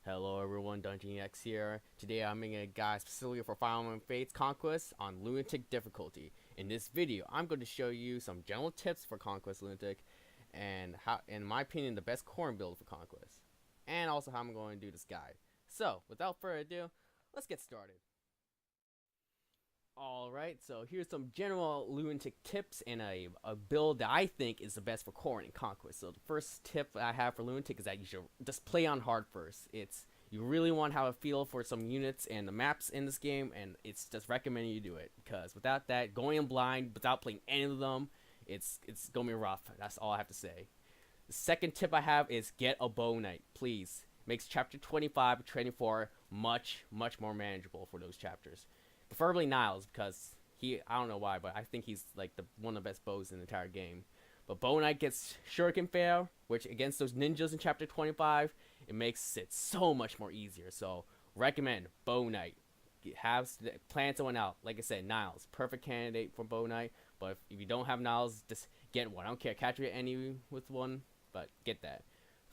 Hello everyone, Dungeon X here. Today I'm making a guide specifically for Final Fantasy Fates Conquest on Lunatic difficulty. In this video, I'm going to show you some general tips for Conquest Lunatic and how, in my opinion, the best core build for Conquest. And also how I'm going to do this guide. So, without further ado, let's get started. Alright, so here's some general Lunatic tips and a build that I think is the best for core and Conquest. So the first tip I have for Lunatic is that you should just play on hard first. You really want to have a feel for some units and the maps in this game, and it's just recommending you do it, because without that, going in blind without playing any of them, it's gonna be rough. That's all I have to say. The second tip I have is get a bow knight, please. Makes chapter 25 and 24 much more manageable for those chapters. Preferably Niles, because I don't know why, but I think he's like one of the best bows in the entire game. But Bow Knight gets Shuriken Fail, which against those ninjas in chapter 25, it makes it so much more easier. So recommend Bow Knight. Plan someone out. Like I said, Niles, perfect candidate for Bow Knight. But if you don't have Niles, just get one. I don't care, catch it any with one, but get that.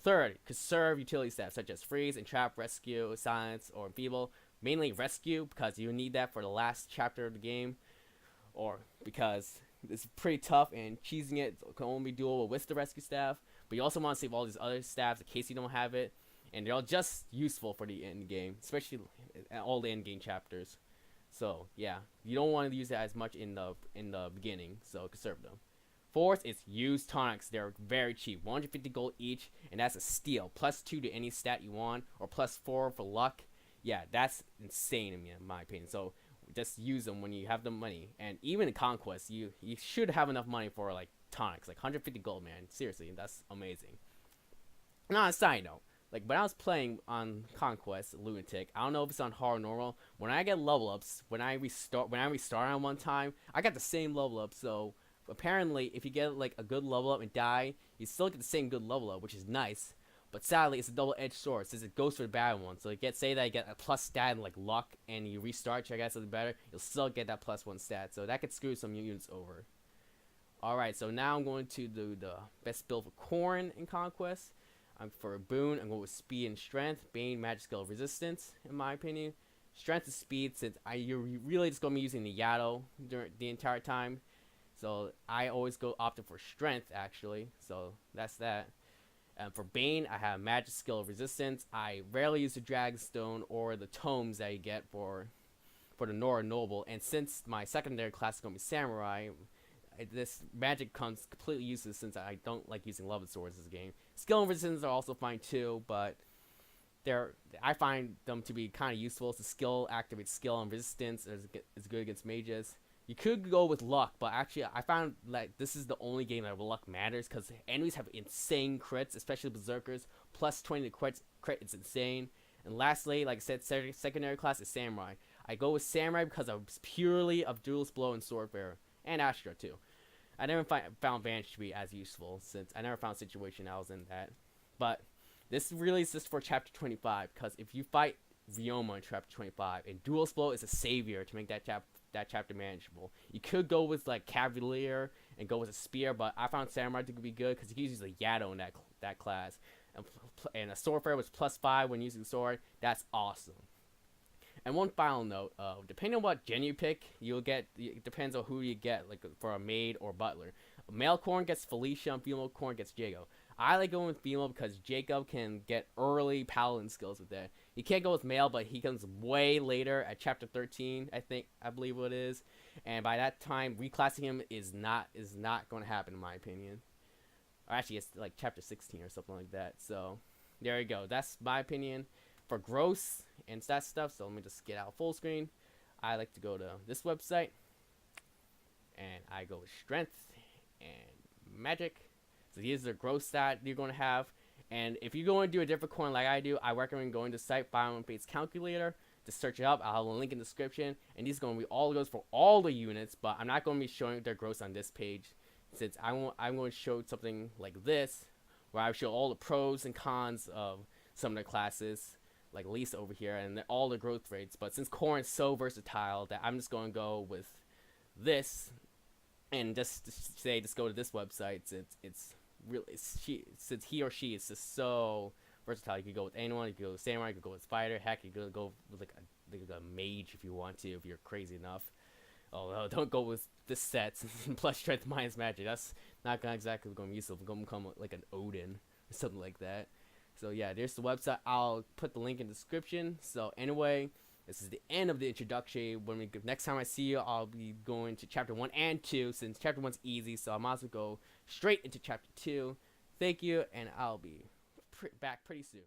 Third, conserve utility stats such as freeze, entrap, rescue, silence, or enfeeble. Mainly rescue, because you need that for the last chapter of the game, or because it's pretty tough and cheesing it can only be doable with the rescue staff. But you also want to save all these other staffs in case you don't have it, and they're all just useful for the end game, especially all the end game chapters. So yeah, you don't want to use that as much in the beginning, so conserve them. Fourth is use tonics. They're very cheap, 150 gold each, and that's a steal. +2 to any stat you want, or +4 for luck. Yeah, that's insane in my opinion. So just use them when you have the money. And even in Conquest, you should have enough money for like tonics, like 150 gold, man. Seriously, that's amazing. And on a side note, like when I was playing on Conquest Lunatic, I don't know if it's on hard or normal. When I get level ups, when I restart on one time, I got the same level up. So apparently, if you get like a good level up and die, you still get the same good level up, which is nice. But sadly, it's a double-edged sword since it goes for the bad one. So say that you get a plus stat in like luck and you restart, check out something better, you'll still get that +1 stat. So that could screw some units over. Alright, so now I'm going to do the best build for Corn in Conquest. For a boon, I'm going with speed and strength. Bane, magic skill, resistance, in my opinion. Strength and speed, since you're really just going to be using the Yato during the entire time. So I always opted for strength, actually. So that's that. For Bane, I have magic skill resistance. I rarely use the Dragonstone or the tomes that you get for the Nora Noble. And since my secondary class is going to be Samurai, this magic comes completely useless since I don't like using Love Swords in this game. Skill and resistance are also fine too, but I find them to be kind of useful. So skill activates skill and resistance is good against mages. You could go with luck, but actually I found like this is the only game that luck matters, because enemies have insane crits, especially berserkers. +20 to crit, it's insane. And lastly, like I said, secondary class is Samurai. I go with Samurai because I'm purely of Duelist Blow and Swordbearer, and Astra too. I never found Vanish to be as useful, since I never found a situation I was in that. But this really is just for chapter 25, because if you fight Ryoma in chapter 25, and Duelist Blow is a savior to make that chapter manageable. You could go with like Cavalier and go with a spear, but I found Samurai to be good because he uses a Yato in that class, and a Swordfarer was +5 when using sword. That's awesome. And one final note: depending on what gen you pick, you'll get. It depends on who you get, like for a maid or butler. Male Corn gets Felicia, and female Corn gets Jago. I like going with female because Jacob can get early paladin skills with that. He can't go with male, but he comes way later at chapter 13, I believe what it is. And by that time, reclassing him is not going to happen in my opinion. Or actually, it's like chapter 16 or something like that. So there you go. That's my opinion for gross and that stuff. So let me just get out full screen. I like to go to this website, and I go with strength and magic. So these are gross stat you're going to have. And if you're going to do a different coin like I do, I recommend going to site Final Fates Calculator to search it up. I'll have a link in the description. And these are going to be all goes for all the units, but I'm not going to be showing their gross on this page, since I'm going to show something like this, where I show all the pros and cons of some of their classes, like Lisa over here, and all the growth rates. But since Corn is so versatile, that I'm just going to go with this, and just go to this website, since it's really since he or she is just so versatile. You could go with anyone. You could go with samurai. You could go with fighter. Heck, you could go with like a mage if you want to, if you're crazy enough. Although don't go with the sets plus strength minus magic. That's not gonna exactly going to be useful. We're gonna become like an Odin or something like that. So yeah, there's the website. I'll put the link in the description. So anyway, this is the end of the introduction. Next time I see you, I'll be going to chapter 1 and 2 since chapter 1's easy. So I might as well go straight into chapter 2. Thank you, and I'll be back pretty soon.